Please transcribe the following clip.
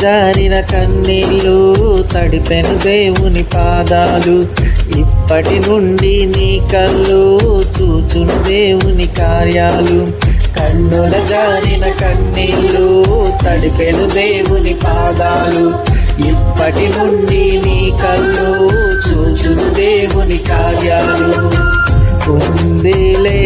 జారిన కన్నీళ్ళు తడిపెను దేవుని పాదాలు. ఇప్పటి నుండి నీ కళ్ళు చూచును దేవుని కార్యాలు. కన్నుల జారిన కన్నీళ్ళు తడిపెను దేవుని పాదాలు. ఇప్పటి నుండి నీ కళ్ళు చూచును దేవుని కార్యాలు. ఉందిలే